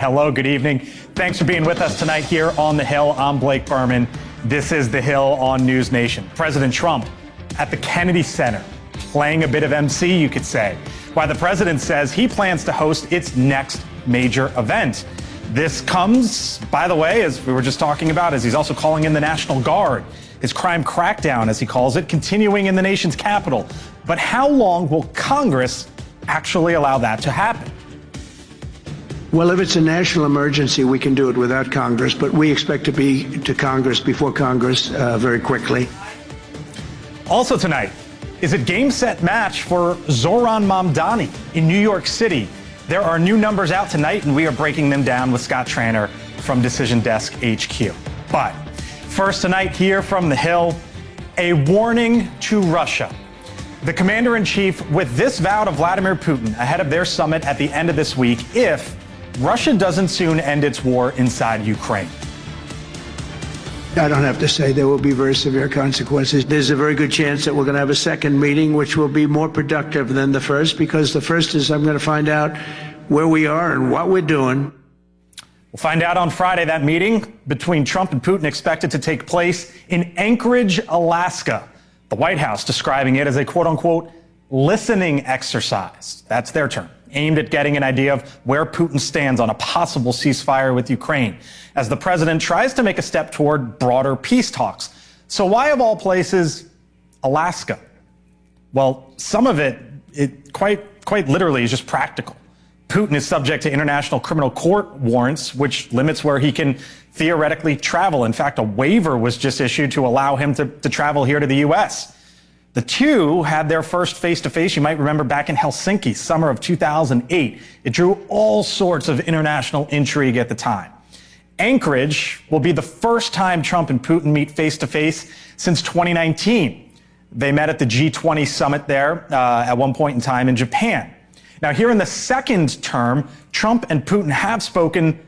Hello, good evening. Thanks for being with us tonight here on The Hill. I'm Blake Berman. This is The Hill on NewsNation. President Trump at the Kennedy Center, playing a bit of MC, you could say, while the president says he plans to host its next major event. This comes, by the way, as we were just talking about, as he's also calling in the National Guard. His crime crackdown, as he calls it, continuing in the nation's capital. But how long will Congress actually allow that to happen? Well, if it's a national emergency, we can do it without Congress, but we expect to be to Congress before Congress very quickly. Also tonight, is it game, set, match for Zoran Mamdani in New York City? There are new numbers out tonight, and we are breaking them down with Scott Traynor from Decision Desk HQ. But first tonight here from The Hill, a warning to Russia. The commander-in-chief with this vow to Vladimir Putin ahead of their summit at the end of this week if Russia doesn't soon end its war inside Ukraine. I don't have to say there will be very severe consequences. There's a very good chance that we're going to have a second meeting, which will be more productive than the first, because the first is I'm going to find out where we are and what we're doing. We'll find out on Friday. That meeting between Trump and Putin expected to take place in Anchorage, Alaska. The White House describing it as a quote-unquote listening exercise. That's their term, aimed at getting an idea of where Putin stands on a possible ceasefire with Ukraine, as the president tries to make a step toward broader peace talks. So why, of all places, Alaska? Well, some of it quite literally is just practical. Putin is subject to international criminal court warrants, which limits where he can theoretically travel. In fact, a waiver was just issued to allow him to travel here to the U.S. The two had their first face-to-face, you might remember, back in Helsinki, summer of 2008. It drew all sorts of international intrigue at the time. Anchorage will be the first time Trump and Putin meet face-to-face since 2019. They met at the G20 summit there at one point in time in Japan. Now, here in the second term, Trump and Putin have spoken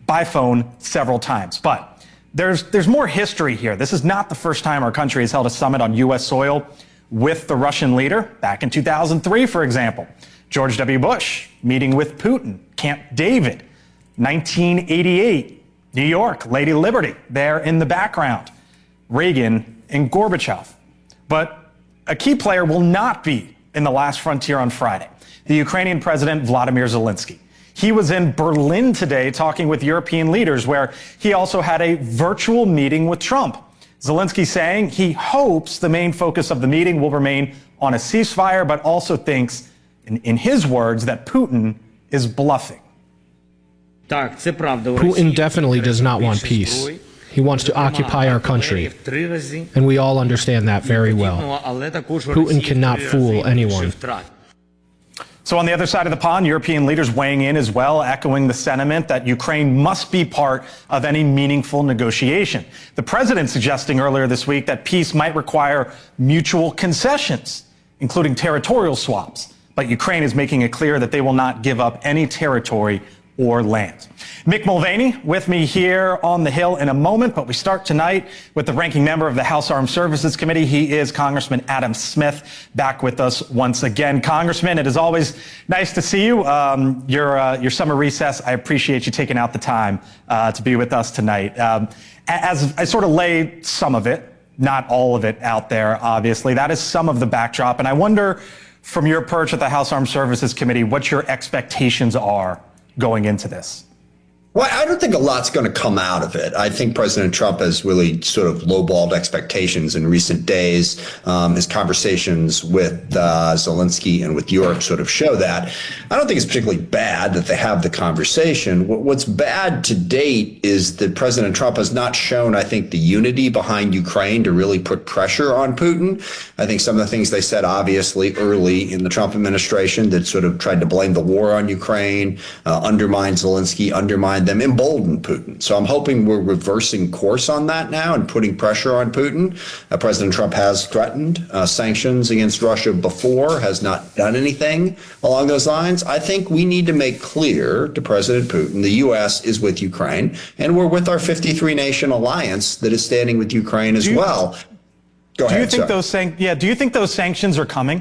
by phone several times. But there's more history here. This is not the first time our country has held a summit on U.S. soil with the Russian leader. Back in 2003, for example, George W. Bush meeting with Putin, Camp David. 1988, New York, Lady Liberty, there in the background. Reagan and Gorbachev. But a key player will not be in the last frontier on Friday. The Ukrainian President Vladimir Zelensky. He was in Berlin today talking with European leaders, where he also had a virtual meeting with Trump. Zelensky saying he hopes the main focus of the meeting will remain on a ceasefire, but also thinks, in his words, that Putin is bluffing. Putin definitely does not want peace. He wants to occupy our country, and we all understand that very well. Putin cannot fool anyone. So on the other side of the pond, European leaders weighing in as well, echoing the sentiment that Ukraine must be part of any meaningful negotiation. The president suggesting earlier this week that peace might require mutual concessions, including territorial swaps. But Ukraine is making it clear that they will not give up any territory or land. Mick Mulvaney with me here on The Hill in a moment, but we start tonight with the ranking member of the House Armed Services Committee. He is Congressman Adam Smith, back with us once again. Congressman, it is always nice to see you. Your summer recess, I appreciate you taking out the time to be with us tonight. As I sort of lay some of it, not all of it out there, obviously, that is some of the backdrop. And I wonder, from your perch at the House Armed Services Committee, what your expectations are going into this. Well, I don't think a lot's going to come out of it. I think President Trump has really sort of lowballed expectations in recent days. His conversations with Zelensky and with Europe sort of show that. I don't think it's particularly bad that they have the conversation. What's bad to date is that President Trump has not shown, I think, the unity behind Ukraine to really put pressure on Putin. I think some of the things they said, obviously, early in the Trump administration that sort of tried to blame the war on Ukraine, undermined Zelensky, undermined them, emboldened Putin. So I'm hoping we're reversing course on that now and putting pressure on Putin. President Trump has threatened sanctions against Russia before, has not done anything along those lines. I think we need to make clear to President Putin the U.S. is with Ukraine, and we're with our 53-nation alliance that is standing with Ukraine as well. Go ahead. Do you think those sanctions are coming?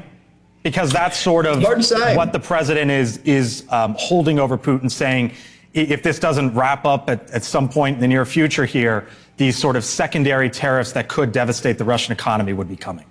Because that's sort of what the president is holding over Putin, saying, if this doesn't wrap up at some point in the near future here, these sort of secondary tariffs that could devastate the Russian economy would be coming?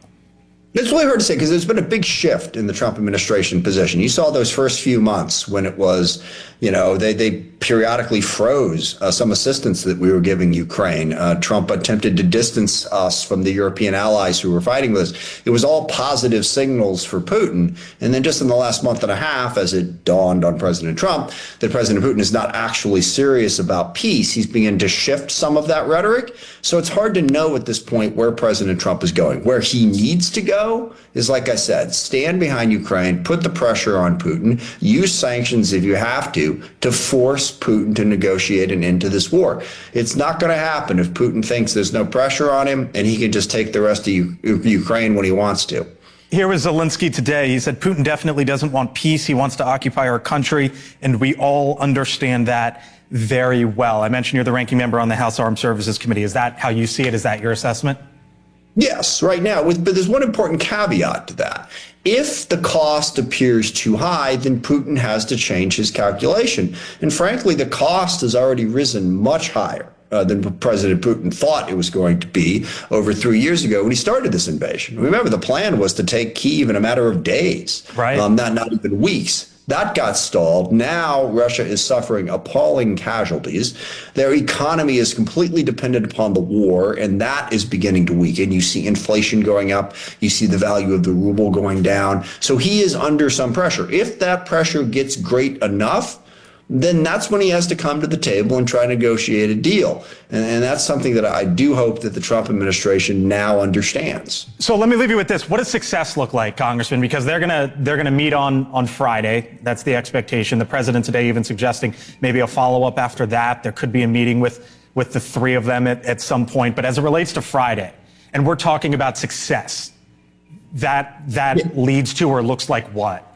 It's really hard to say because there's been a big shift in the Trump administration position. You saw those first few months when it was, they periodically froze some assistance that we were giving Ukraine. Trump attempted to distance us from the European allies who were fighting with us. It was all positive signals for Putin. And then just in the last month and a half, as it dawned on President Trump that President Putin is not actually serious about peace, he's beginning to shift some of that rhetoric. So it's hard to know at this point where President Trump is going. Where he needs to go is, like I said, stand behind Ukraine, put the pressure on Putin, use sanctions if you have to force Putin to negotiate an end to this war. It's not going to happen if Putin thinks there's no pressure on him and he can just take the rest of Ukraine when he wants to. Here was Zelensky today. He said Putin definitely doesn't want peace. He wants to occupy our country, and we all understand that very well. I mentioned you're the ranking member on the House Armed Services Committee. Is that how you see it? Is that your assessment? Yes, right now, but there's one important caveat to that. If the cost appears too high, then Putin has to change his calculation. And frankly, the cost has already risen much higher than President Putin thought it was going to be over 3 years ago when he started this invasion. Remember, the plan was to take Kyiv in a matter of days, right? Not even weeks. That got stalled. Now Russia is suffering appalling casualties. Their economy is completely dependent upon the war, and that is beginning to weaken. You see inflation going up. You see the value of the ruble going down. So he is under some pressure. If that pressure gets great enough, then that's when he has to come to the table and try to negotiate a deal. And that's something that I do hope that the Trump administration now understands. So let me leave you with this. What does success look like, Congressman? Because they're gonna meet on Friday. That's the expectation. The president today even suggesting maybe a follow-up after that. There could be a meeting with the three of them at some point. But as it relates to Friday, and we're talking about success, that leads to or looks like what?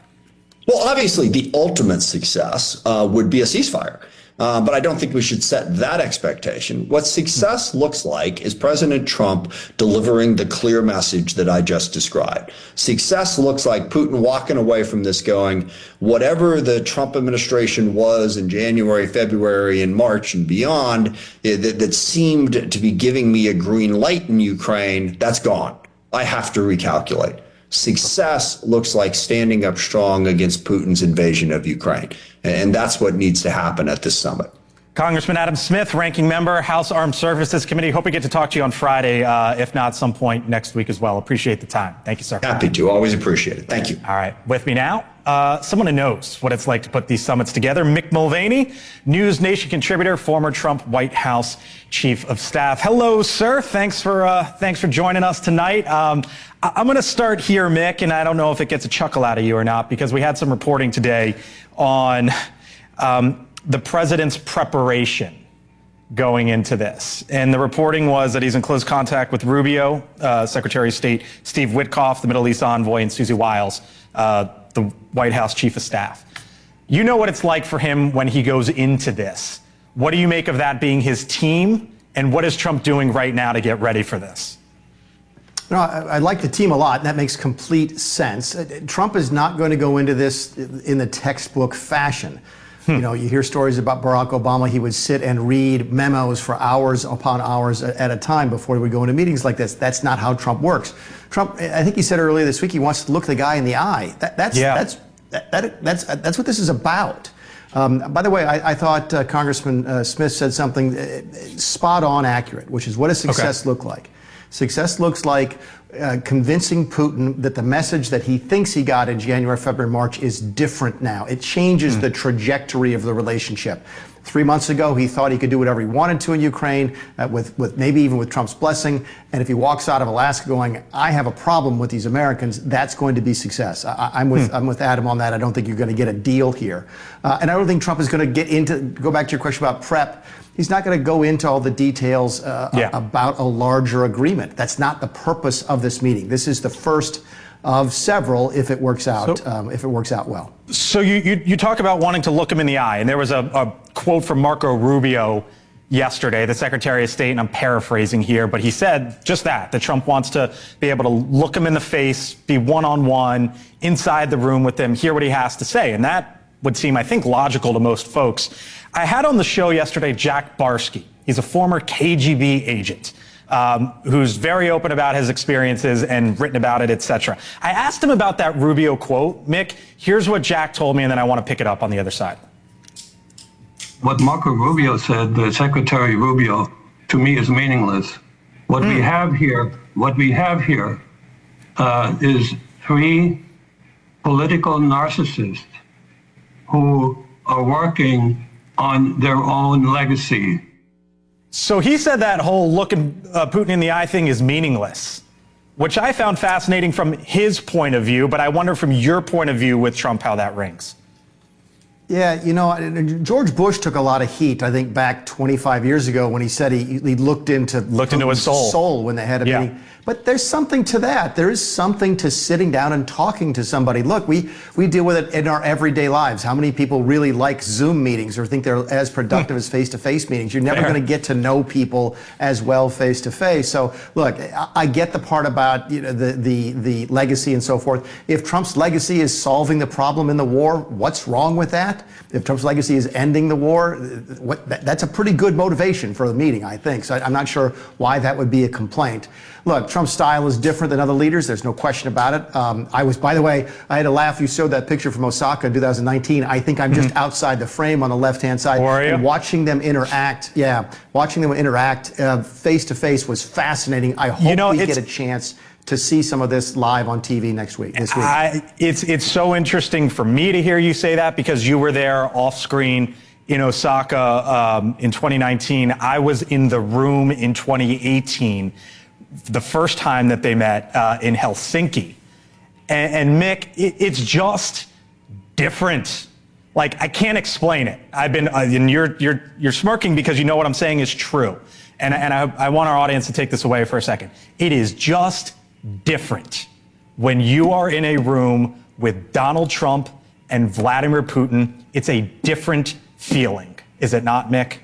Well, obviously, the ultimate success would be a ceasefire. But I don't think we should set that expectation. What success looks like is President Trump delivering the clear message that I just described. Success looks like Putin walking away from this going, whatever the Trump administration was in January, February, and March and beyond, that seemed to be giving me a green light in Ukraine, that's gone. I have to recalculate. Success looks like standing up strong against Putin's invasion of Ukraine. And that's what needs to happen at this summit. Congressman Adam Smith, ranking member, House Armed Services Committee. Hope we get to talk to you on Friday, if not some point next week as well. Appreciate the time. Thank you, sir. Happy to. Always appreciate it. Thank you. All right. With me now, someone who knows what it's like to put these summits together. Mick Mulvaney, NewsNation contributor, former Trump White House chief of staff. Hello, sir. Thanks for joining us tonight. I'm going to start here, Mick, and I don't know if it gets a chuckle out of you or not, because we had some reporting today on the president's preparation going into this. And the reporting was that he's in close contact with Rubio, Secretary of State Steve Witkoff, the Middle East envoy, and Susie Wiles, the White House chief of staff. You know what it's like for him when he goes into this. What do you make of that being his team? And what is Trump doing right now to get ready for this? No, I like the team a lot, and that makes complete sense. Trump is not going to go into this in the textbook fashion. You know, you hear stories about Barack Obama. He would sit and read memos for hours upon hours at a time before he would go into meetings like this. That's not how Trump works. Trump, I think he said earlier this week, he wants to look the guy in the eye. That's what this is about. By the way, I thought Congressman Smith said something spot on accurate, which is what does success look like? Success looks like convincing Putin that the message that he thinks he got in January, February, March is different now. It changes the trajectory of the relationship. 3 months ago, he thought he could do whatever he wanted to in Ukraine, with maybe even with Trump's blessing. And if he walks out of Alaska going, I have a problem with these Americans, that's going to be success. I'm with Adam on that. I don't think you're going to get a deal here. And I don't think Trump is going to go back to your question about prep. He's not going to go into all the details about a larger agreement. That's not the purpose of this meeting. This is the first of several if it works out. If it works out well. So you talk about wanting to look him in the eye, and there was a quote from Marco Rubio yesterday, the Secretary of State, and I'm paraphrasing here, but he said just that Trump wants to be able to look him in the face, be one-on-one inside the room with him, hear what he has to say, and that would seem, I think, logical to most folks. I had on the show yesterday Jack Barsky. He's a former KGB agent who's very open about his experiences and written about it, etc. I asked him about that Rubio quote. Mick, here's what Jack told me, and then I want to pick it up on the other side. What Marco Rubio said, the Secretary Rubio, to me is meaningless. What we have here is three political narcissists who are working on their own legacy. So he said that whole looking Putin in the eye thing is meaningless, which I found fascinating from his point of view, but I wonder from your point of view with Trump how that rings. Yeah, you know, George Bush took a lot of heat, I think, back 25 years ago when he said he looked into his soul when they had a meeting. But there's something to that. There is something to sitting down and talking to somebody. Look, we deal with it in our everyday lives. How many people really like Zoom meetings or think they're as productive as face-to-face meetings? You're never going to get to know people as well face-to-face. So, look, I get the part about the legacy and so forth. If Trump's legacy is solving the problem in the war, what's wrong with that? If Trump's legacy is ending the war, that's a pretty good motivation for the meeting, I think. So I'm not sure why that would be a complaint. Look, Trump's style is different than other leaders. There's no question about it. By the way, I had to laugh. You showed that picture from Osaka in 2019. I think I'm just outside the frame on the left-hand side. And watching them interact, face-to-face was fascinating. I hope we get a chance to see some of this live on TV this week. It's so interesting for me to hear you say that because you were there off screen in Osaka in 2019. I was in the room in 2018, the first time that they met in Helsinki. And Mick, it's just different. Like, I can't explain it. I've been, and you're smirking because you know what I'm saying is true. And I want our audience to take this away for a second. It is just different when you are in a room with Donald Trump and Vladimir Putin. It's a different feeling. Is it not, Mick?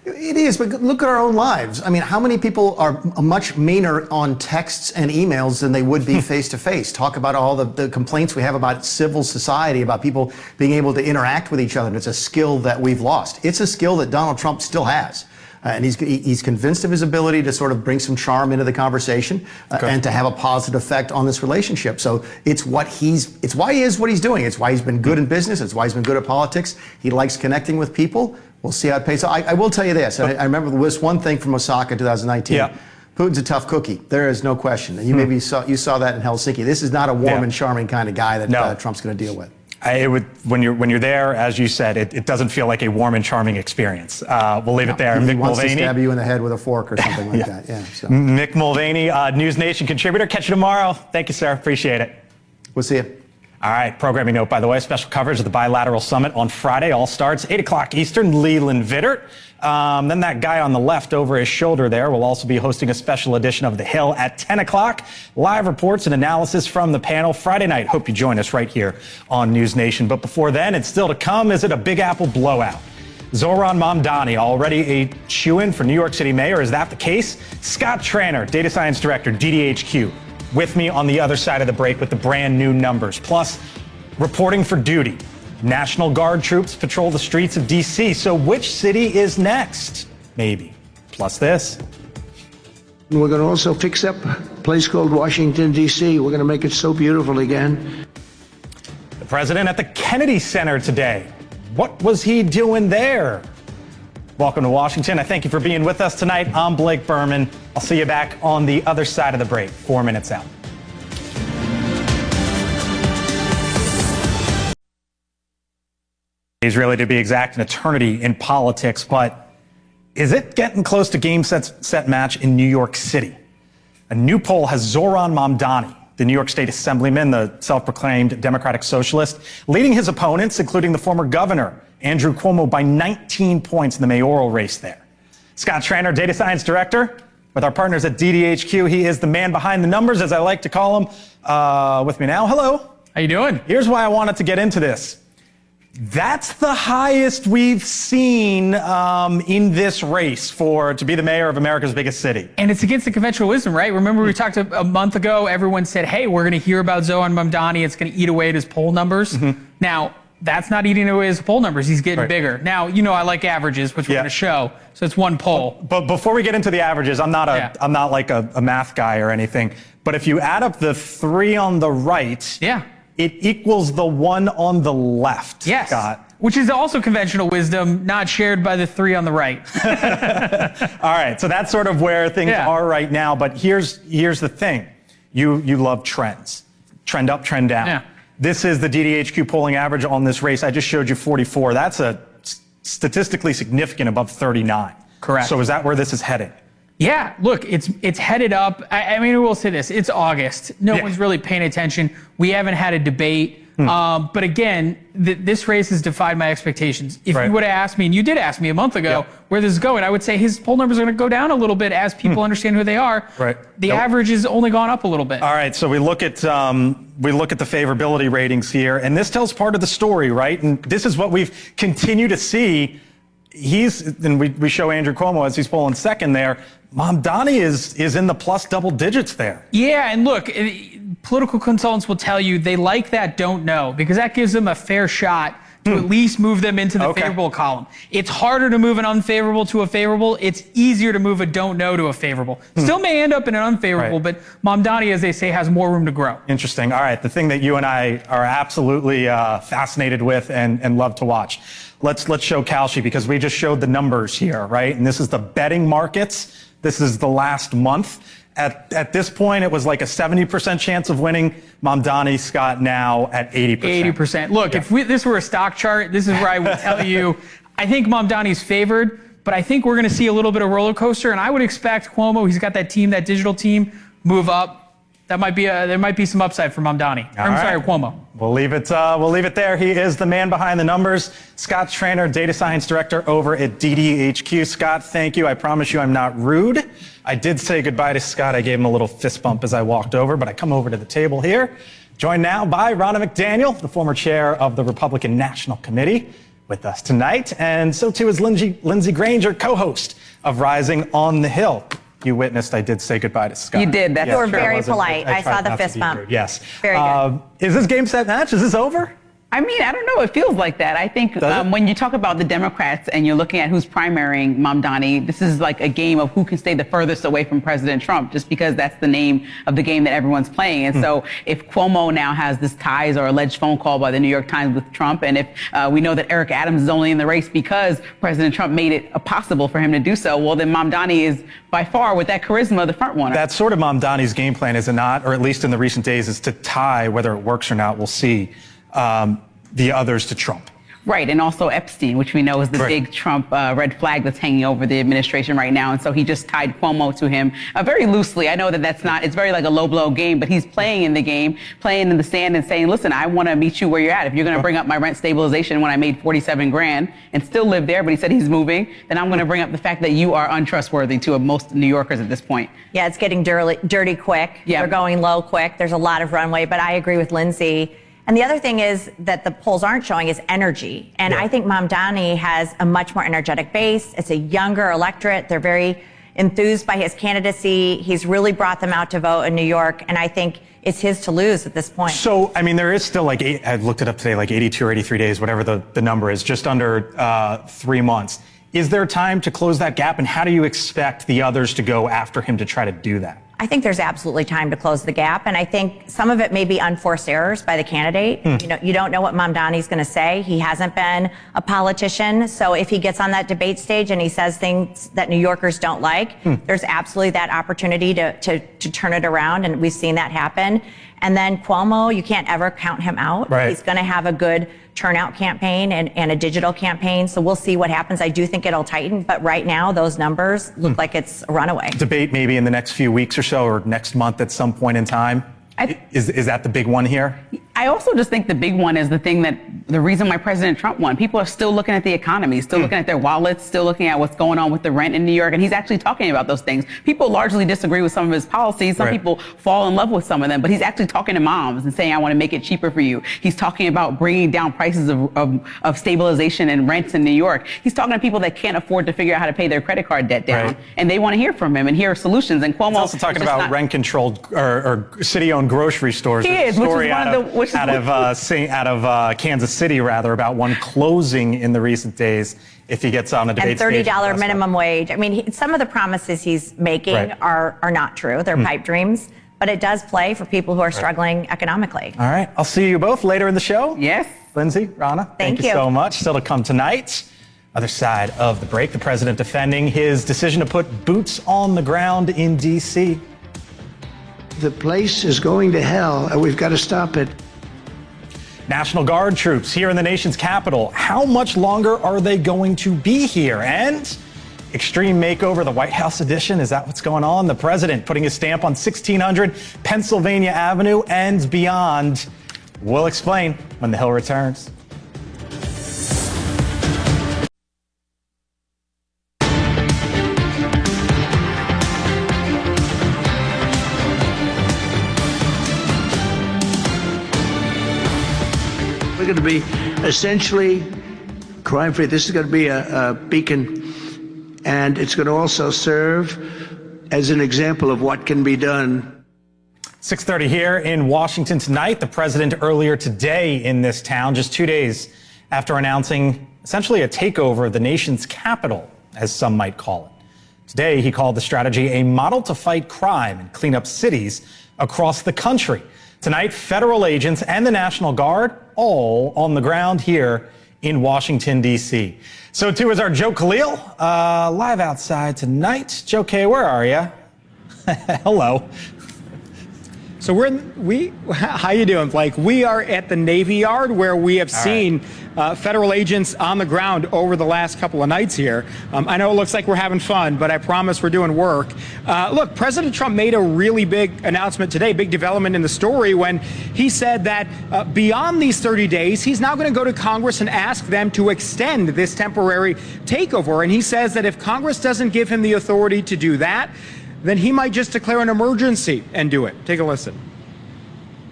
It is, but look at our own lives. I mean, how many people are much meaner on texts and emails than they would be face-to-face? Talk about all the complaints we have about civil society, about people being able to interact with each other. And it's a skill that we've lost. It's a skill that Donald Trump still has. And he's convinced of his ability to sort of bring some charm into the conversation and to have a positive effect on this relationship. So it's why he is what he's doing. It's why he's been good in business. It's why he's been good at politics. He likes connecting with people. We'll see how it pays off. I will tell you this. I remember this one thing from Osaka 2019. Yeah. Putin's a tough cookie. There is no question. And you saw that in Helsinki. This is not a warm and charming kind of guy that Trump's going to deal with. When you're there, as you said, it doesn't feel like a warm and charming experience. We'll leave it there. He Mick wants Mulvaney. to stab you in the head with a fork or something like that. Yeah. So. Mick Mulvaney, NewsNation contributor. Catch you tomorrow. Thank you, sir. Appreciate it. We'll see you. All right. Programming note, by the way, special coverage of the bilateral summit on Friday. All starts 8 o'clock Eastern. Leland Vittert. Then that guy on the left over his shoulder there will also be hosting a special edition of The Hill at 10 o'clock. Live reports and analysis from the panel Friday night. Hope you join us right here on NewsNation. But before then, it's still to come. Is it a Big Apple blowout? Zohran Mamdani already a shoo-in for New York City mayor. Is that the case? Scott Tranner, data science director, DDHQ, with me on the other side of the break with the brand new numbers. Plus, reporting for duty. National Guard troops patrol the streets of D.C. So which city is next? Maybe. Plus this. We're going to also fix up a place called Washington, D.C. We're going to make it so beautiful again. The president at the Kennedy Center today. What was he doing there? Welcome to Washington. I thank you for being with us tonight. I'm Blake Berman. I'll see you back on the other side of the break. 4 minutes out. Is really, to be exact, an eternity in politics, but is it getting close to game, set, match in New York City? A new poll has Zohran Mamdani, the New York State Assemblyman, the self-proclaimed Democratic Socialist, leading his opponents, including the former governor, Andrew Cuomo, by 19 points in the mayoral race there. Scott Tranner, data science director, with our partners at DDHQ. He is the man behind the numbers, as I like to call him. With me now. Hello. How you doing? Here's why I wanted to get into this. That's the highest we've seen in this race to be the mayor of America's biggest city. And it's against the conventional wisdom, right? Remember we talked a month ago, everyone said, hey, we're going to hear about Zohran Mamdani. It's going to eat away at his poll numbers. Now, That's not eating away his poll numbers. He's getting Right. bigger. Now, you know I like averages, which we're going to show. So it's one poll. But before we get into the averages, I'm not like a math guy or anything. But if you add up the 3 on the right, it equals the 1 on the left. Yes. Scott. Which is also conventional wisdom, not shared by the 3 on the right. All right, so that's sort of where things are right now. But here's the thing: you love trends, trend up, trend down. Yeah. This is the DDHQ polling average on this race. I just showed you 44. That's a statistically significant above 39. Correct. So is that where this is heading? Yeah, look, it's headed up. I mean, we'll say this: it's August. No one's really paying attention. We haven't had a debate. But again, this race has defied my expectations. If you would have asked me, and you did ask me a month ago where this is going, I would say his poll numbers are going to go down a little bit as people understand who they are. Right. The average has only gone up a little bit. All right, so we look at the favorability ratings here, and this tells part of the story, right? And this is what we've continued to see. And we show Andrew Cuomo as he's polling second there. Mamdani is in the plus double digits there. Yeah, and look, political consultants will tell you they like that don't know because that gives them a fair shot to at least move them into the favorable column. It's harder to move an unfavorable to a favorable. It's easier to move a don't know to a favorable. Still may end up in an unfavorable, but Mamdani, as they say, has more room to grow. Interesting. All right, the thing that you and I are absolutely fascinated with and love to watch. Let's show Kalshi because we just showed the numbers here, right? And this is the betting markets. This is the last month. At this point, it was like a 70% chance of winning. Mamdani, Scott, now at 80%. 80%. Look, if this were a stock chart, this is where I would tell you, I think Mamdani's favored, but I think we're going to see a little bit of roller coaster, and I would expect Cuomo, he's got that team, that digital team, move up. That might be there might be some upside for Mamdani. Sorry, Cuomo. We'll leave it there. He is the man behind the numbers. Scott Trainer, Data Science Director over at DDHQ. Scott, thank you. I promise you I'm not rude. I did say goodbye to Scott. I gave him a little fist bump as I walked over, but I come over to the table here. Joined now by Ronna McDaniel, the former chair of the Republican National Committee, with us tonight. And so too is Lindsey Granger, co-host of Rising on the Hill. You witnessed I did say goodbye to Scott. You did. That's You were very polite. I saw tried the not to fist be bump. rude. Yes. Very good. Is this game, set, match? Is this over? I mean, I don't know. It feels like that. I think when you talk about the Democrats and you're looking at who's primarying Mamdani, this is like a game of who can stay the furthest away from President Trump, just because that's the name of the game that everyone's playing. And so if Cuomo now has this ties or alleged phone call by the New York Times with Trump, and if we know that Eric Adams is only in the race because President Trump made it possible for him to do so, well, then Mamdani is by far, with that charisma, the front runner. That's sort of Mamdani's game plan, is it not? Or at least in the recent days, is to tie, whether it works or not, we'll see, the others to Trump. Right, and also Epstein, which we know is the big Trump red flag that's hanging over the administration right now. And so he just tied Cuomo to him very loosely. I know that that's not, it's very like a low blow game, but he's playing in the game, playing in the sand and saying, listen, I want to meet you where you're at. If you're going to bring up my rent stabilization when I made $47,000 and still live there, but he said he's moving, then I'm going to bring up the fact that you are untrustworthy to most New Yorkers at this point. Yeah, it's getting dirty quick. Yeah. They're going low quick. There's a lot of runway, but I agree with Lindsey. And the other thing is that the polls aren't showing is energy. And I think Mamdani has a much more energetic base. It's a younger electorate. They're very enthused by his candidacy. He's really brought them out to vote in New York. And I think it's his to lose at this point. So, I mean, there is still like, I looked it up today, like 82 or 83 days, whatever the number is, just under 3 months. Is there time to close that gap? And how do you expect the others to go after him to try to do that? I think there's absolutely time to close the gap. And I think some of it may be unforced errors by the candidate. You know, you don't know what Mamdani's going to say. He hasn't been a politician. So if he gets on that debate stage and he says things that New Yorkers don't like, there's absolutely that opportunity to turn it around. And we've seen that happen. And then Cuomo, you can't ever count him out. Right. He's going to have a good turnout campaign and a digital campaign. So we'll see what happens. I do think it'll tighten. But right now, those numbers look like it's a runaway. Debate maybe in the next few weeks or so, or next month at some point in time. Is that the big one here? I also just think the big one is the reason why President Trump won. People are still looking at the economy, still looking at their wallets, still looking at what's going on with the rent in New York. And he's actually talking about those things. People largely disagree with some of his policies. Some people fall in love with some of them, but he's actually talking to moms and saying, I want to make it cheaper for you. He's talking about bringing down prices of stabilization and rents in New York. He's talking to people that can't afford to figure out how to pay their credit card debt down. And they want to hear from him and hear solutions. And Cuomo He's also talking about rent-controlled or city-owned grocery stores. He is, which out of Kansas City, rather, about one closing in the recent days if he gets on a debate and stage. $30 minimum wage. I mean, some of the promises he's making are not true. They're pipe dreams. But it does play for people who are struggling economically. All right. I'll see you both later in the show. Yes. Lindsay, Rana, thank you so much. Still to come tonight. Other side of the break, the president defending his decision to put boots on the ground in D.C. The place is going to hell, and we've got to stop it. National Guard troops here in the nation's capital. How much longer are they going to be here? And extreme makeover, the White House edition. Is that what's going on? The president putting his stamp on 1600 Pennsylvania Avenue and beyond. We'll explain when The Hill returns. We're going to be essentially crime-free. This is going to be a beacon, and it's going to also serve as an example of what can be done. 6:30 here in Washington tonight. The president earlier today in this town, just 2 days after announcing essentially a takeover of the nation's capital, as some might call it. Today, he called the strategy a model to fight crime and clean up cities across the country. Tonight, federal agents and the National Guard all on the ground here in Washington, D.C. So too is our Joe Khalil, live outside tonight. Joe K, where are you? Hello. So how you doing, Blake? We are at the Navy Yard, where we have seen federal agents on the ground over the last couple of nights here. I know it looks like we're having fun, but I promise we're doing work. Look, President Trump made a really big announcement today, big development in the story, when he said that beyond these 30 days, he's now going to go to Congress and ask them to extend this temporary takeover. And he says that if Congress doesn't give him the authority to do that, then he might just declare an emergency and do it. Take a listen.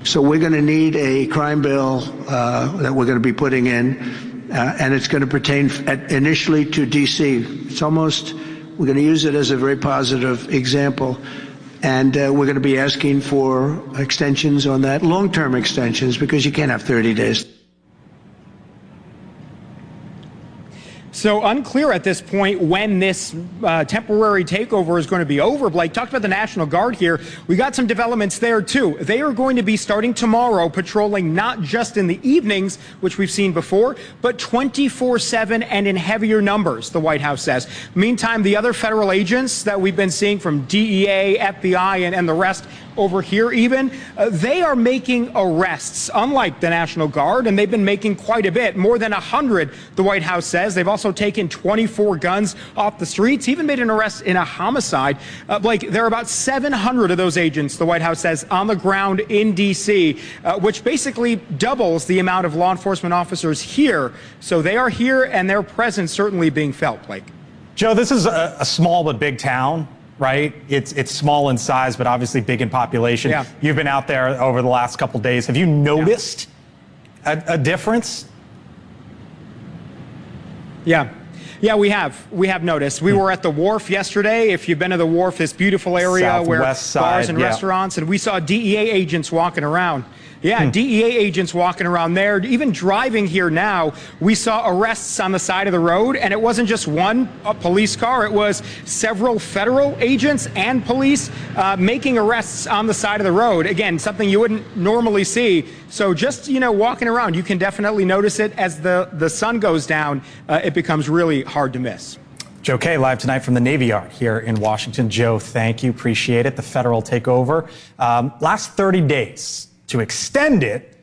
So we're going to need a crime bill that we're going to be putting in, and it's going to pertain initially to D.C. We're going to use it as a very positive example, and we're going to be asking for extensions on that, long-term extensions, because you can't have 30 days. So unclear at this point when this temporary takeover is going to be over. Blake talked about the National Guard here. We got some developments there, too. They are going to be starting tomorrow patrolling not just in the evenings, which we've seen before, but 24/7 and in heavier numbers, the White House says. Meantime, the other federal agents that we've been seeing from DEA, FBI, and the rest over here even, they are making arrests, unlike the National Guard, and they've been making quite a bit, more than 100, the White House says. They've also taken 24 guns off the streets, even made an arrest in a homicide. Blake, there are about 700 of those agents, the White House says, on the ground in D.C., which basically doubles the amount of law enforcement officers here. So they are here, and their presence certainly being felt, Blake. Joe, this is a small but big town, right? It's small in size, but obviously big in population. Yeah. You've been out there over the last couple of days. Have you noticed a difference? Yeah, we have noticed. We were at the wharf yesterday. If you've been to the wharf, this beautiful area where bars and restaurants, and we saw DEA agents walking around. Yeah, DEA agents walking around there. Even driving here now, we saw arrests on the side of the road, and it wasn't just one police car. It was several federal agents and police making arrests on the side of the road. Again, something you wouldn't normally see. So just, walking around, you can definitely notice it. As the sun goes down, it becomes really hard to miss. Joe K, live tonight from the Navy Yard here in Washington. Joe, thank you. Appreciate it. The federal takeover. Last 30 days. To extend it,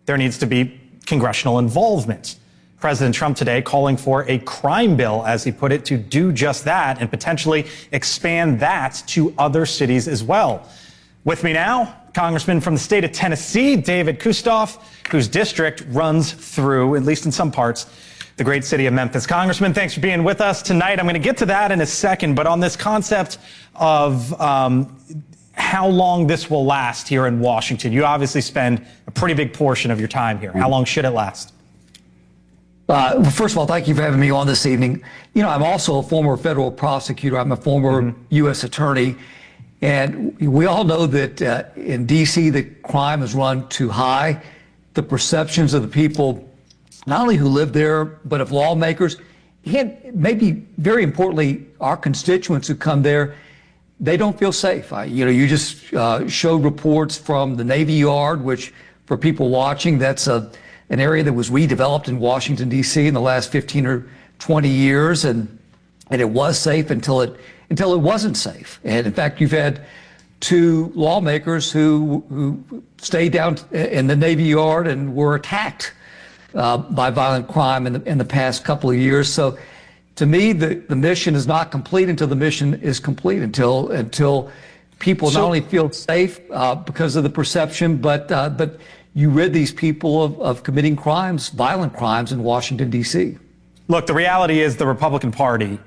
there needs to be congressional involvement. President Trump today calling for a crime bill, as he put it, to do just that and potentially expand that to other cities as well. With me now, Congressman from the state of Tennessee, David Kustaf, whose district runs through, at least in some parts, the great city of Memphis. Congressman, thanks for being with us tonight. I'm going to get to that in a second, but on this concept of how long this will last here in Washington. You obviously spend a pretty big portion of your time here. How long should it last? Well, first of all, thank you for having me on this evening. I'm also a former federal prosecutor. I'm a former U.S. attorney. And we all know that in D.C., the crime has run too high. the perceptions of the people, not only who live there, but of lawmakers, and maybe very importantly, our constituents who come there, they don't feel safe. You just showed reports from the Navy Yard, which for people watching, that's an area that was redeveloped in Washington, D.C. in the last 15 or 20 years, and it was safe until it wasn't safe. And in fact, you've had two lawmakers who stayed down in the Navy Yard and were attacked by violent crime in the past couple of years. So to me, the mission is not complete until the mission is complete, until people not only feel safe because of the perception, but you rid these people of committing crimes, violent crimes in Washington, D.C. Look, the reality is the Republican Party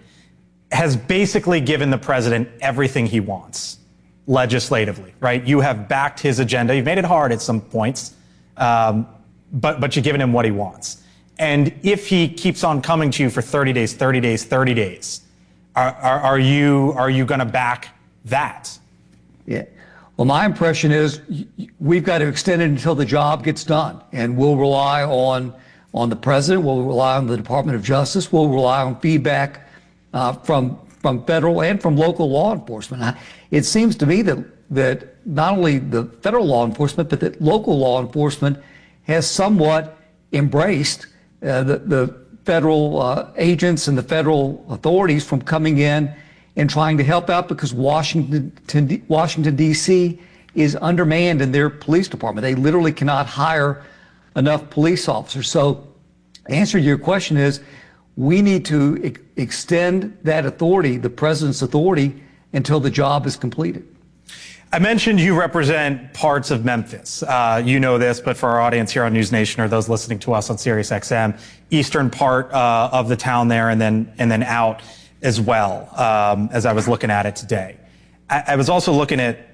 has basically given the president everything he wants legislatively, right? You have backed his agenda. You've made it hard at some points, but you've given him what he wants. And if he keeps on coming to you for 30 days, 30 days, 30 days, are you going to back that? Yeah. Well, my impression is we've got to extend it until the job gets done, and we'll rely on the president. We'll rely on the Department of Justice. We'll rely on feedback from federal and from local law enforcement. It seems to me that not only the federal law enforcement, but that local law enforcement has somewhat embraced the federal agents and the federal authorities from coming in and trying to help out, because Washington, D.C. is undermanned in their police department. They literally cannot hire enough police officers. So the answer to your question is we need to extend that authority, the president's authority, until the job is completed. I mentioned you represent parts of Memphis. You know this, but for our audience here on NewsNation or those listening to us on SiriusXM, eastern part of the town there, and then out as well, as I was looking at it today. I was also looking at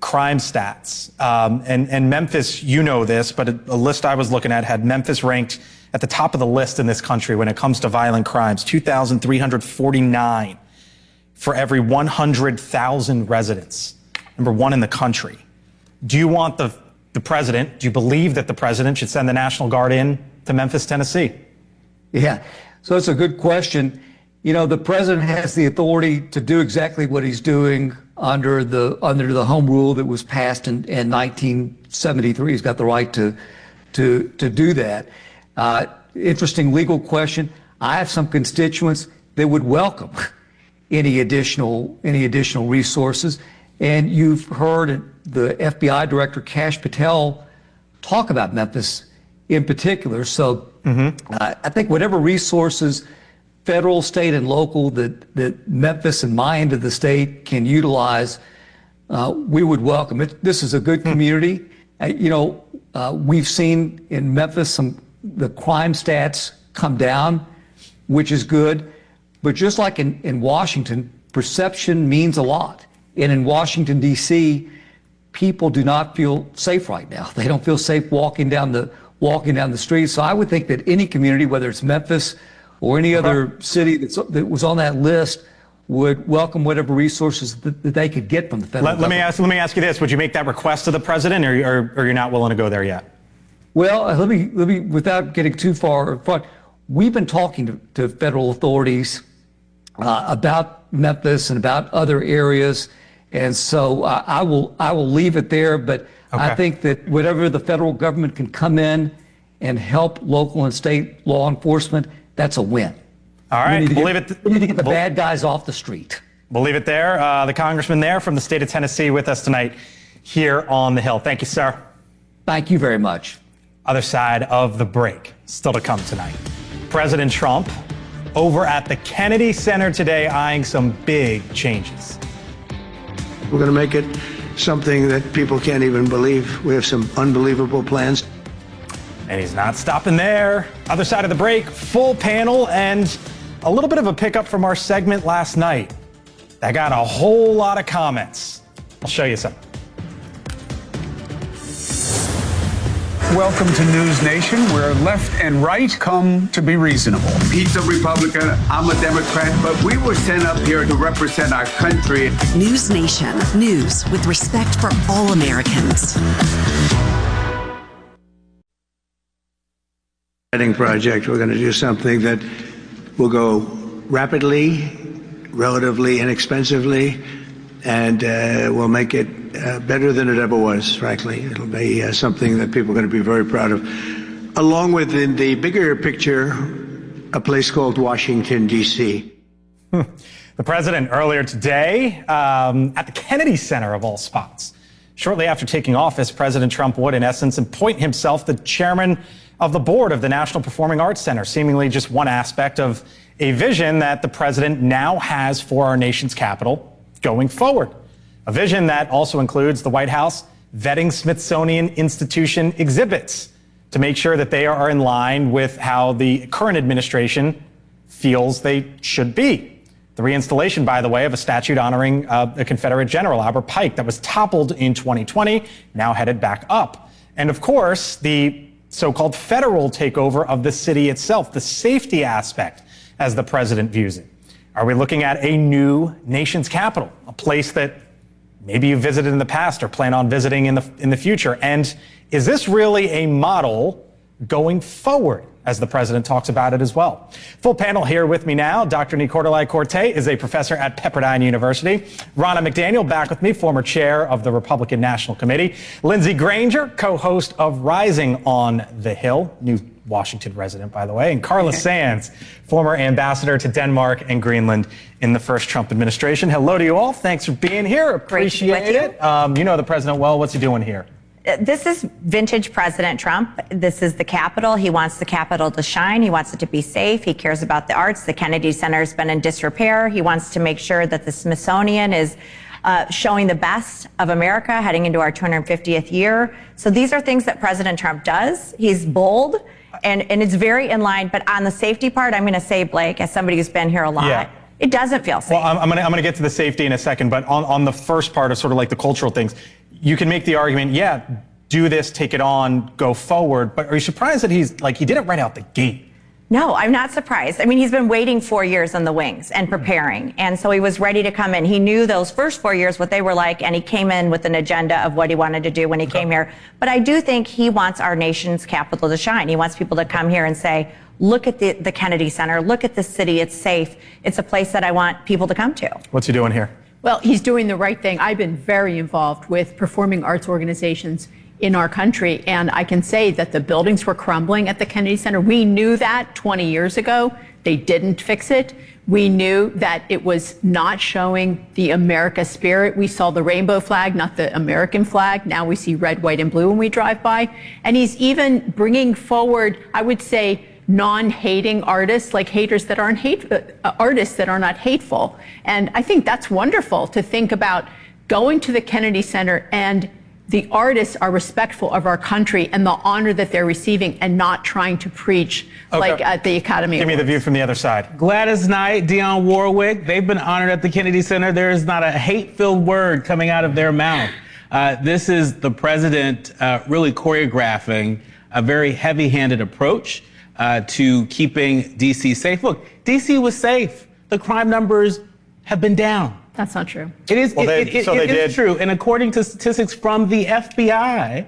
crime stats, and Memphis, you know this, but a list I was looking at had Memphis ranked at the top of the list in this country when it comes to violent crimes, 2,349 for every 100,000 residents. Number one in the country. Do you want the president, do you believe that the president should send the National Guard in to Memphis, Tennessee? Yeah, so it's a good question. You know, the president has the authority to do exactly what he's doing under the home rule that was passed in 1973. He's got the right to do that. Interesting legal question. I have some constituents that would welcome any additional resources. And you've heard the FBI Director Kash Patel talk about Memphis in particular. So I think whatever resources, federal, state, and local, that Memphis and my end of the state can utilize, we would welcome it. This is a good community. We've seen in Memphis the crime stats come down, which is good. But just like in Washington, perception means a lot. And in Washington, D.C., people do not feel safe right now. They don't feel safe walking down the street. So I would think that any community, whether it's Memphis or any other city that was on that list, would welcome whatever resources that they could get from the federal government. Let me ask you this: would you make that request to the president, or you're not willing to go there yet? Well, let me without getting too far in front, we've been talking to federal authorities about Memphis and about other areas. And so I will leave it there, but okay. I think that whatever the federal government can come in and help local and state law enforcement, that's a win. All right, we need to get the bad guys off the street. We'll leave it there. The congressman there from the state of Tennessee with us tonight here on the Hill. Thank you, sir. Thank you very much. Other side of the break, still to come tonight. President Trump over at the Kennedy Center today eyeing some big changes. We're going to make it something that people can't even believe. We have some unbelievable plans. And he's not stopping there. Other side of the break, full panel and a little bit of a pickup from our segment last night. That got a whole lot of comments. I'll show you some. Welcome to NewsNation, where left and right come to be reasonable. He's a Republican, I'm a Democrat, but we were sent up here to represent our country. NewsNation, news with respect for all Americans. project. We're going to do something that will go rapidly, relatively inexpensively, and will make it better than it ever was, frankly. It'll be something that people are going to be very proud of. Along with, in the bigger picture, a place called Washington, D.C. The president earlier today at the Kennedy Center of all spots. Shortly after taking office, President Trump would, in essence, appoint himself the chairman of the board of the National Performing Arts Center, seemingly just one aspect of a vision that the president now has for our nation's capital going forward. A vision that also includes the White House vetting Smithsonian Institution exhibits to make sure that they are in line with how the current administration feels they should be. The reinstallation, by the way, of a statue honoring the Confederate General Albert Pike that was toppled in 2020, now headed back up. And of course, the so-called federal takeover of the city itself, the safety aspect, as the president views it. Are we looking at a new nation's capital, a place that maybe you visited in the past or plan on visiting in the future? And is this really a model going forward, as the president talks about it as well? Full panel here with me now. Dr. Nicordelai-Corte is a professor at Pepperdine University. Ronna McDaniel back with me, former chair of the Republican National Committee. Lindsey Granger, co-host of Rising on the Hill, new Washington resident, by the way. And Carla Sands, former ambassador to Denmark and Greenland in the first Trump administration. Hello to you all. Thanks for being here. Appreciate it. You know the president well. What's he doing here? This is vintage President Trump. This is the Capitol. He wants the Capitol to shine. He wants it to be safe. He cares about the arts. The Kennedy Center has been in disrepair. He wants to make sure that the Smithsonian is showing the best of America heading into our 250th year. So these are things that President Trump does. He's bold, and it's very in line. But on the safety part, I'm going to say, Blake, as somebody who's been here a lot, it doesn't feel safe. Well, I'm going to get to the safety in a second, but on the first part of sort of like the cultural things, you can make the argument, do this, take it on, go forward. But are you surprised that he did it right out the gate? No, I'm not surprised. I mean, he's been waiting 4 years on the wings and preparing. And so he was ready to come in. He knew those first 4 years, what they were like, and he came in with an agenda of what he wanted to do when he came here. But I do think he wants our nation's capital to shine. He wants people to come here and say, look at the Kennedy Center, look at the city, it's safe. It's a place that I want people to come to. What's he doing here? Well, he's doing the right thing. I've been very involved with performing arts organizations in our country, and I can say that the buildings were crumbling at the Kennedy Center. We knew that 20 years ago. They didn't fix it. We knew that it was not showing the America spirit. We saw the rainbow flag, not the American flag. Now we see red, white, and blue when we drive by. And he's even bringing forward, I would say, non-hating artists, like haters that aren't artists that are not hateful. And I think that's wonderful to think about going to the Kennedy Center and the artists are respectful of our country and the honor that they're receiving and not trying to preach like at the Academy Give Awards. me the view from the other side. Gladys Knight, Dionne Warwick, they've been honored at the Kennedy Center. There is not a hate-filled word coming out of their mouth. This is the president really choreographing a very heavy-handed approach to keeping D.C. safe. Look, D.C. was safe. The crime numbers have been down. That's not true. It is, it is true. And according to statistics from the FBI,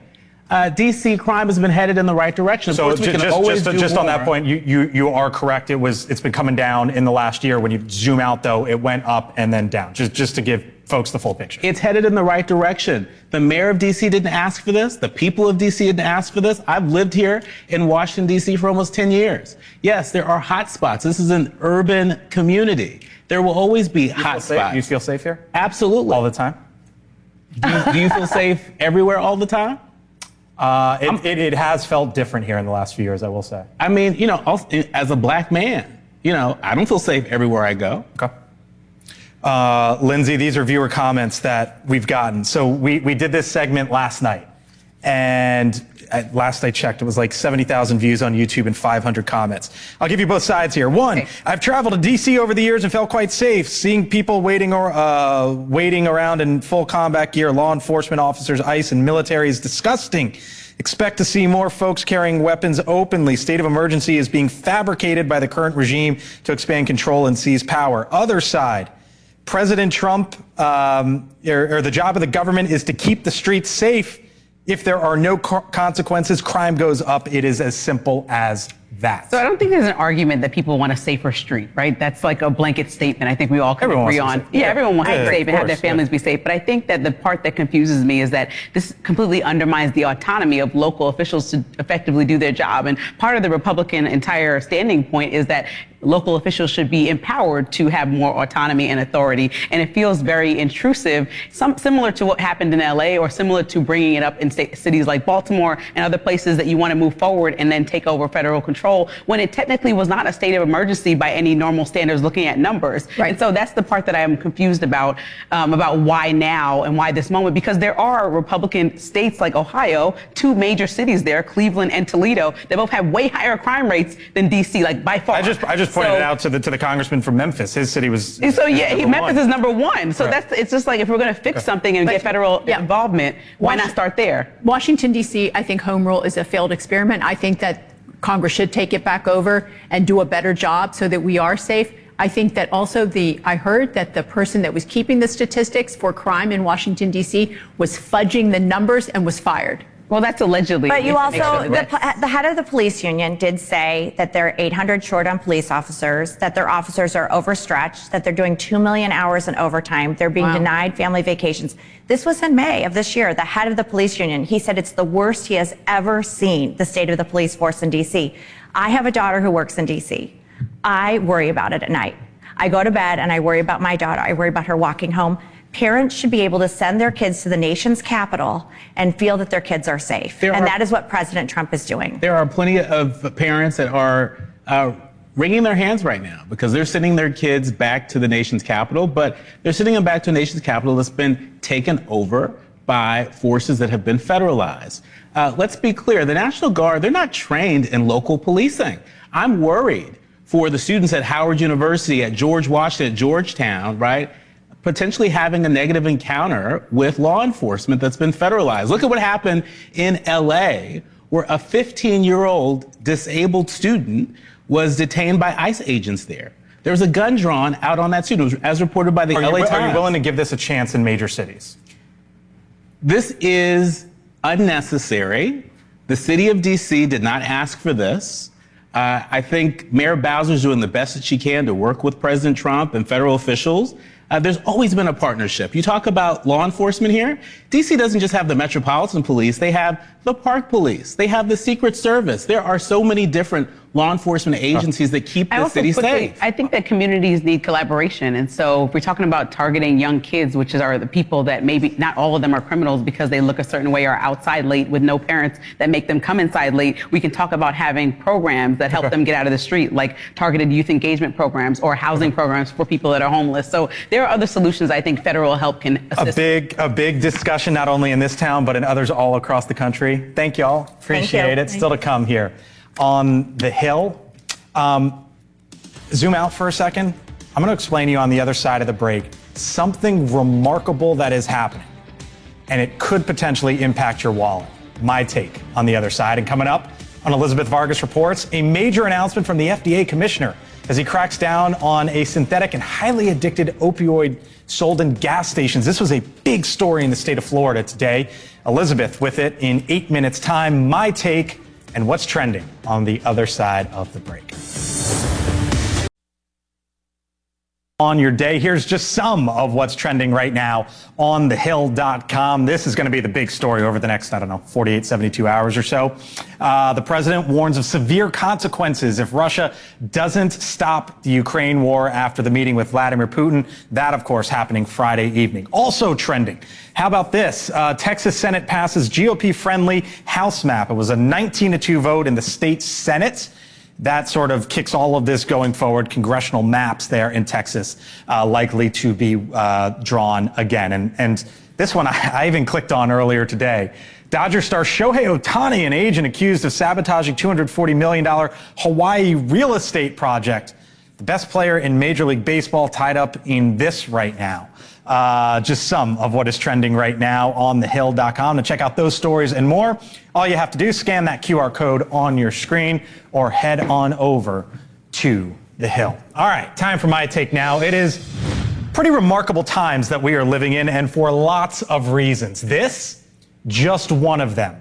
D.C. crime has been headed in the right direction. So just on that point, you are correct. It's been coming down in the last year. When you zoom out, though, it went up and then down. Just to give folks the full picture. It's headed in the right direction. The mayor of D.C. didn't ask for this. The people of D.C. didn't ask for this. I've lived here in Washington, D.C. for almost 10 years. Yes, there are hot spots. This is an urban community. There will always be hot spots. Do you feel safe here? Absolutely. All the time? Do you feel safe everywhere all the time? It has felt different here in the last few years, I will say. I mean, as a black man, I don't feel safe everywhere I go. Okay. Lindsey, these are viewer comments that we've gotten. So we did this segment last night, and last I checked, it was like 70,000 views on YouTube and 500 comments. I'll give you both sides here. One, I've traveled to D.C. over the years and felt quite safe. Seeing people waiting around in full combat gear, law enforcement officers, ICE, and military is disgusting. Expect to see more folks carrying weapons openly. State of emergency is being fabricated by the current regime to expand control and seize power. Other side, President Trump, or the job of the government is to keep the streets safe. If there are no consequences, crime goes up. It is as simple as that? So I don't think there's an argument that people want a safer street, right? That's like a blanket statement I think we all can agree on. Yeah, everyone wants to be safe and have their families be safe. But I think that the part that confuses me is that this completely undermines the autonomy of local officials to effectively do their job. And part of the Republican entire standing point is that local officials should be empowered to have more autonomy and authority. And it feels very intrusive, similar to what happened in LA, or similar to bringing it up in cities like Baltimore and other places that you want to move forward and then take over federal control, when it technically was not a state of emergency by any normal standards looking at numbers. Right. And so that's the part that I am confused about why now and why this moment, because there are Republican states like Ohio, 2 major cities there, Cleveland and Toledo, that both have way higher crime rates than DC, like by far. I just pointed it out to the congressman from Memphis. His city was. So yeah, Memphis is number 1. So it's just like, if we're going to fix something and get federal involvement, why not start there? Washington, D.C., I think home rule is a failed experiment. I think that Congress should take it back over and do a better job so that we are safe. I think that also I heard that the person that was keeping the statistics for crime in Washington, D.C. was fudging the numbers and was fired. Well, that's allegedly. But you also, the head of the police union did say that they're 800 short on police officers, that their officers are overstretched, that they're doing 2 million hours in overtime. They're being denied family vacations. This was in May of this year. The head of the police union, he said it's the worst he has ever seen, the state of the police force in D.C. I have a daughter who works in D.C. I worry about it at night. I go to bed and I worry about my daughter. I worry about her walking home. Parents should be able to send their kids to the nation's capital and feel that their kids are safe. And that is what President Trump is doing. There are plenty of parents that are wringing their hands right now because they're sending their kids back to the nation's capital, but they're sending them back to a nation's capital that's been taken over by forces that have been federalized. Let's be clear, the National Guard, they're not trained in local policing. I'm worried for the students at Howard University, at George Washington, at Georgetown, right? Potentially having a negative encounter with law enforcement that's been federalized. Look at what happened in LA, where a 15-year-old disabled student was detained by ICE agents there. There was a gun drawn out on that student, as reported by the LA Times. Are you willing to give this a chance in major cities? This is unnecessary. The city of DC did not ask for this. I think Mayor Bowser's doing the best that she can to work with President Trump and federal officials. There's always been a partnership. You talk about law enforcement here. DC doesn't just have the Metropolitan Police. They have the Park Police. They have the Secret Service. There are so many different law enforcement agencies that keep the city safe. I think that communities need collaboration. And so if we're talking about targeting young kids, which are the people that maybe not all of them are criminals because they look a certain way or are outside late with no parents that make them come inside late, we can talk about having programs that help them get out of the street, like targeted youth engagement programs or housing programs for people that are homeless. So there are other solutions I think federal help can assist. A big discussion, not only in this town, but in others all across the country. Thank you all. Appreciate it. Still to come here on the Hill. Zoom out for a second. I'm going to explain to you on the other side of the break something remarkable that is happening, and it could potentially impact your wallet. My take on the other side. And coming up on Elizabeth Vargas Reports, a major announcement from the FDA commissioner as he cracks down on a synthetic and highly addicted opioid sold in gas stations. This was a big story in the state of Florida today. Elizabeth with it in 8 minutes time. My take and what's trending on the other side of the break. On your day, here's just some of what's trending right now on thehill.com. This is going to be the big story over the next, 48, 72 hours or so. The president warns of severe consequences if Russia doesn't stop the Ukraine war after the meeting with Vladimir Putin. That, of course, happening Friday evening. Also trending. How about this? Texas Senate passes GOP-friendly House map. It was a 19-2 vote in the state Senate. That sort of kicks all of this going forward. Congressional maps there in Texas likely to be drawn again. And this one I even clicked on earlier today. Dodger star Shohei Ohtani, an agent accused of sabotaging $240 million Hawaii real estate project. The best player in Major League Baseball tied up in this right now. Just some of what is trending right now on thehill.com. To check out those stories and more, all you have to do is scan that QR code on your screen or head on over to The Hill. All right, time for my take now. It is pretty remarkable times that we are living in, and for lots of reasons. This, just one of them.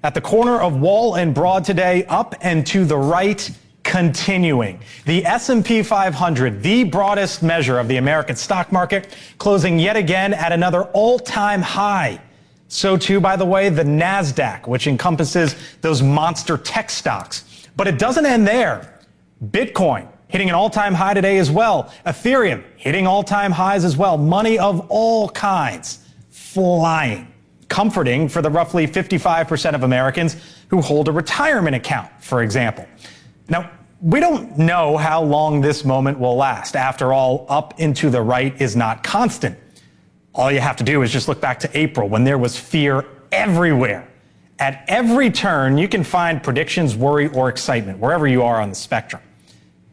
At the corner of Wall and Broad today, up and to the right, continuing. The S&P 500, the broadest measure of the American stock market, closing yet again at another all-time high. So too, by the way, the NASDAQ, which encompasses those monster tech stocks. But it doesn't end there. Bitcoin hitting an all-time high today as well. Ethereum hitting all-time highs as well. Money of all kinds flying. Comforting for the roughly 55% of Americans who hold a retirement account, for example. Now, we don't know how long this moment will last. After all, up into the right is not constant. All you have to do is just look back to April when there was fear everywhere. At every turn, you can find predictions, worry, or excitement, wherever you are on the spectrum,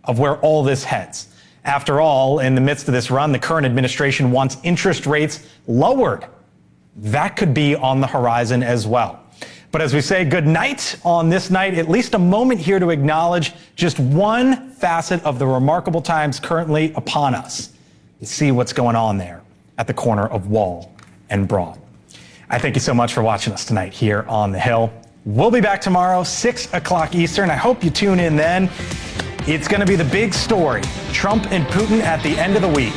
of where all this heads. After all, in the midst of this run, the current administration wants interest rates lowered. That could be on the horizon as well. But as we say good night on this night, at least a moment here to acknowledge just one facet of the remarkable times currently upon us. You see what's going on there at the corner of Wall and Broad. I thank you so much for watching us tonight here on The Hill. We'll be back tomorrow, 6 o'clock Eastern. I hope you tune in then. It's going to be the big story, Trump and Putin at the end of the week.